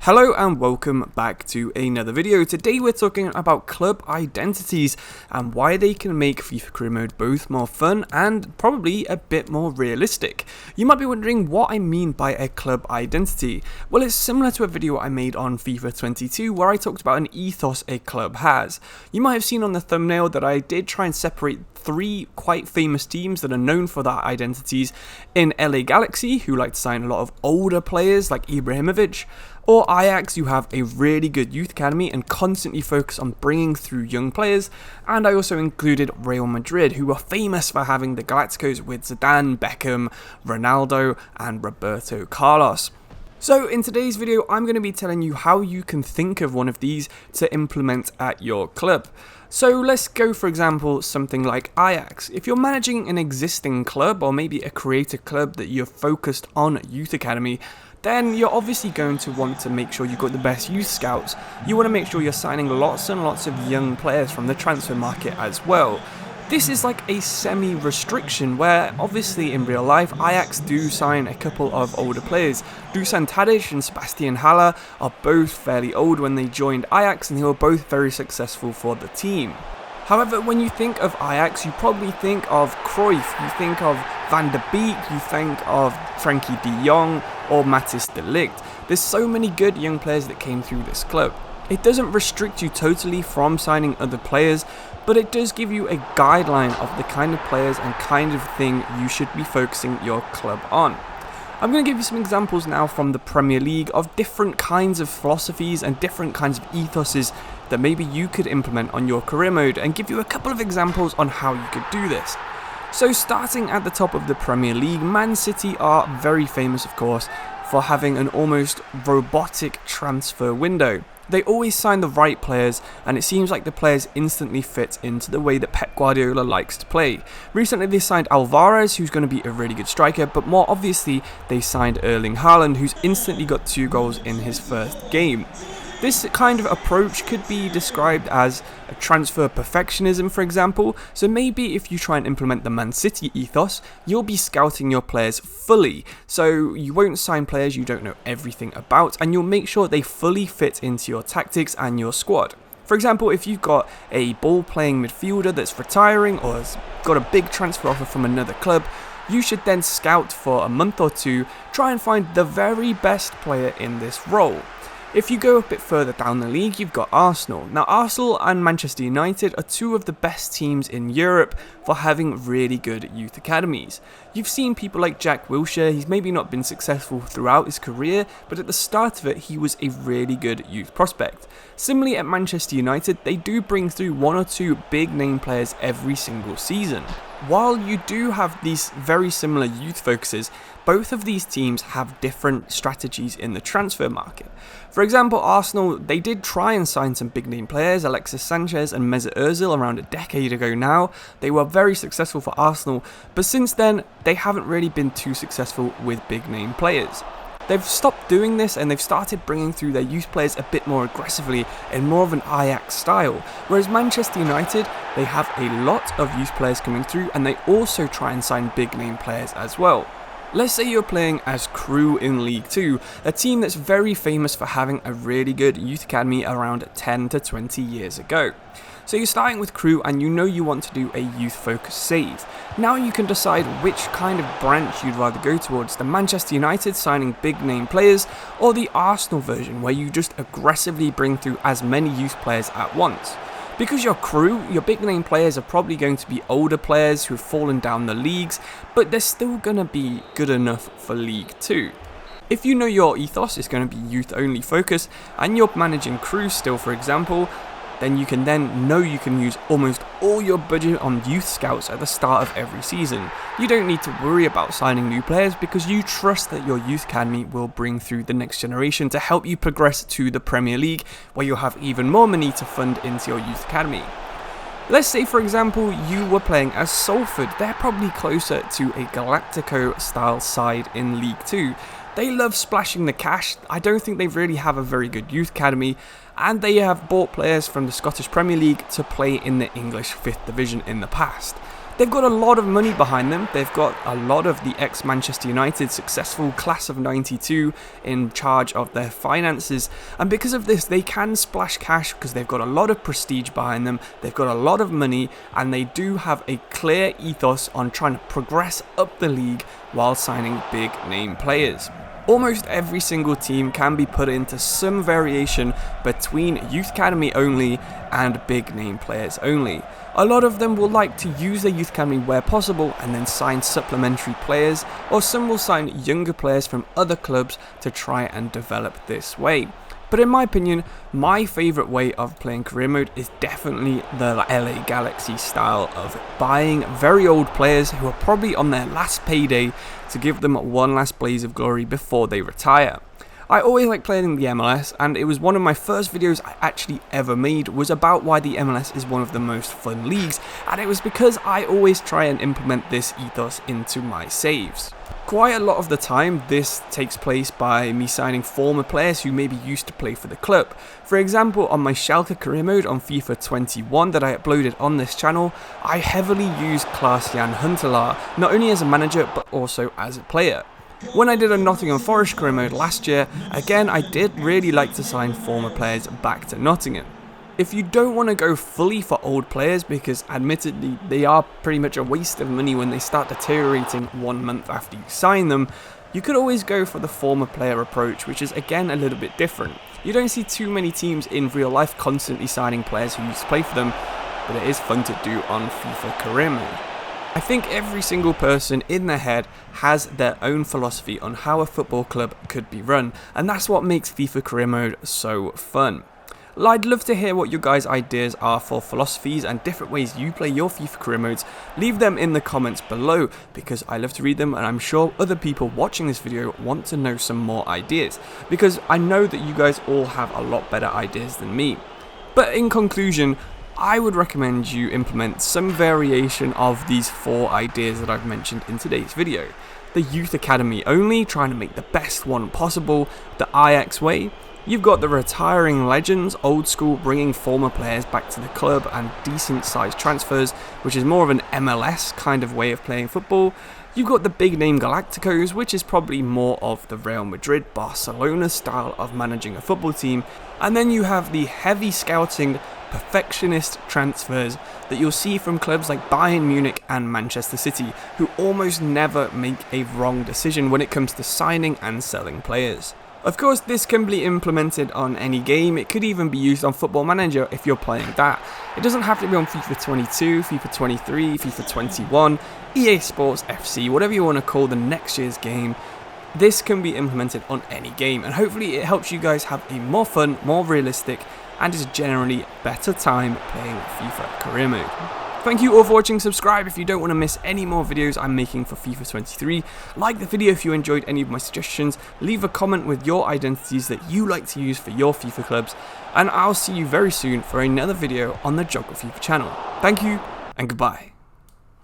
Hello and welcome back to another video. Today we're talking about club identities and why they can make FIFA Career Mode both more fun and probably a bit more realistic. You might be wondering what I mean by a club identity. Well, it's similar to a video I made on FIFA 22 where I talked about an ethos a club has. You might have seen on the thumbnail that I did try and separate three quite famous teams that are known for their identities in LA Galaxy, who like to sign a lot of older players like Ibrahimovic, or Ajax, who have a really good youth academy and constantly focus on bringing through young players, and I also included Real Madrid, who are famous for having the Galacticos with Zidane, Beckham, Ronaldo, and Roberto Carlos. So in today's video, I'm going to be telling you how you can think of one of these to implement at your club. So let's go, for example, something like Ajax. If you're managing an existing club or maybe a creative club that you're focused on youth academy, then you're obviously going to want to make sure you've got the best youth scouts. You want to make sure you're signing lots and lots of young players from the transfer market as well. This is like a semi-restriction where obviously in real life Ajax do sign a couple of older players. Dusan Tadic and Sebastian Haller are both fairly old when they joined Ajax, and they were both very successful for the team. However, when you think of Ajax, you probably think of Cruyff, you think of Van der Beek, you think of Frankie de Jong or Matthijs de Ligt. There's so many good young players that came through this club. It doesn't restrict you totally from signing other players, but it does give you a guideline of the kind of players and kind of thing you should be focusing your club on. I'm going to give you some examples now from the Premier League of different kinds of philosophies and different kinds of ethoses that maybe you could implement on your career mode, and give you a couple of examples on how you could do this. So starting at the top of the Premier League, Man City are very famous, of course, for having an almost robotic transfer window. They always sign the right players, and it seems like the players instantly fit into the way that Pep Guardiola likes to play. Recently they signed Alvarez, who's going to be a really good striker, but more obviously they signed Erling Haaland, who's instantly got 2 goals in his first game. This kind of approach could be described as a transfer perfectionism, for example. So maybe if you try and implement the Man City ethos, you'll be scouting your players fully. So you won't sign players you don't know everything about, and you'll make sure they fully fit into your tactics and your squad. For example, if you've got a ball-playing midfielder that's retiring or has got a big transfer offer from another club, you should then scout for a month or two, try and find the very best player in this role. If you go a bit further down the league, you've got Arsenal. Now, Arsenal and Manchester United are two of the best teams in Europe for having really good youth academies. You've seen people like Jack Wilshere. He's maybe not been successful throughout his career, but at the start of it, he was a really good youth prospect. Similarly, at Manchester United, they do bring through 1 or 2 big name players every single season. While you do have these very similar youth focuses, both of these teams have different strategies in the transfer market. For example, Arsenal, they did try and sign some big name players, Alexis Sanchez and Mesut Ozil, around a decade ago now. They were very successful for Arsenal, but since then, they haven't really been too successful with big name players. They've stopped doing this, and they've started bringing through their youth players a bit more aggressively in more of an Ajax style. Whereas Manchester United, they have a lot of youth players coming through, and they also try and sign big name players as well. Let's say you're playing as Crew in League 2, a team that's very famous for having a really good youth academy around 10 to 20 years ago. So you're starting with Crew and you know you want to do a youth-focused save. Now you can decide which kind of branch you'd rather go towards, the Manchester United signing big name players, or the Arsenal version where you just aggressively bring through as many youth players at once. Because you're Crew, your big name players are probably going to be older players who have fallen down the leagues, but they're still going to be good enough for League 2. If you know your ethos is going to be youth only focus and you're managing Crew still, for example, then you can use almost all your budget on youth scouts at the start of every season. You don't need to worry about signing new players because you trust that your youth academy will bring through the next generation to help you progress to the Premier League, where you'll have even more money to fund into your youth academy. Let's say, for example, you were playing as Salford. They're probably closer to a Galacticos style side in League 2. They love splashing the cash. I don't think they really have a very good youth academy, and they have bought players from the Scottish Premier League to play in the English 5th Division in the past. They've got a lot of money behind them. They've got a lot of the ex-Manchester United successful class of 92 in charge of their finances, and because of this they can splash cash because they've got a lot of prestige behind them, they've got a lot of money, and they do have a clear ethos on trying to progress up the league while signing big name players. Almost every single team can be put into some variation between youth academy only and big name players only. A lot of them will like to use their youth academy where possible and then sign supplementary players, or some will sign younger players from other clubs to try and develop this way. But in my opinion, my favourite way of playing career mode is definitely the LA Galaxy style of buying very old players who are probably on their last payday to give them one last blaze of glory before they retire. I always like playing in the MLS, and it was one of my first videos I actually ever made was about why the MLS is one of the most fun leagues, and it was because I always try and implement this ethos into my saves. Quite a lot of the time this takes place by me signing former players who maybe used to play for the club. For example, on my FIFA Career Mode on FIFA 21 that I uploaded on this channel, I heavily use Klaas-Jan Huntelaar, not only as a manager but also as a player. When I did a Nottingham Forest Career Mode last year, again I did really like to sign former players back to Nottingham. If you don't want to go fully for old players, because admittedly they are pretty much a waste of money when they start deteriorating 1 month after you sign them, you could always go for the former player approach, which is again a little bit different. You don't see too many teams in real life constantly signing players who used to play for them, but it is fun to do on FIFA Career Mode. I think every single person in their head has their own philosophy on how a football club could be run, and that's what makes FIFA Career Mode so fun. I'd love to hear what your guys' ideas are for philosophies and different ways you play your FIFA career modes. Leave them in the comments below, because I love to read them, and I'm sure other people watching this video want to know some more ideas, because I know that you guys all have a lot better ideas than me. But in conclusion, I would recommend you implement some variation of these 4 ideas that I've mentioned in today's video. The Youth Academy only, trying to make the best one possible, the Ajax way. You've got the retiring legends, old school, bringing former players back to the club and decent sized transfers, which is more of an MLS kind of way of playing football. You've got the big name Galacticos, which is probably more of the Real Madrid, Barcelona style of managing a football team. And then you have the heavy scouting, perfectionist transfers that you'll see from clubs like Bayern Munich and Manchester City, who almost never make a wrong decision when it comes to signing and selling players. Of course, this can be implemented on any game. It could even be used on Football Manager if you're playing that. It doesn't have to be on FIFA 22, FIFA 23, FIFA 21, EA Sports FC, whatever you want to call the next year's game. This can be implemented on any game, and hopefully it helps you guys have a more fun, more realistic, and just generally better time playing FIFA Career Mode. Thank you all for watching. Subscribe if you don't want to miss any more videos I'm making for FIFA 23. Like the video if you enjoyed any of my suggestions. Leave a comment with your identities that you like to use for your FIFA clubs. And I'll see you very soon for another video on the Geografifa channel. Thank you and goodbye.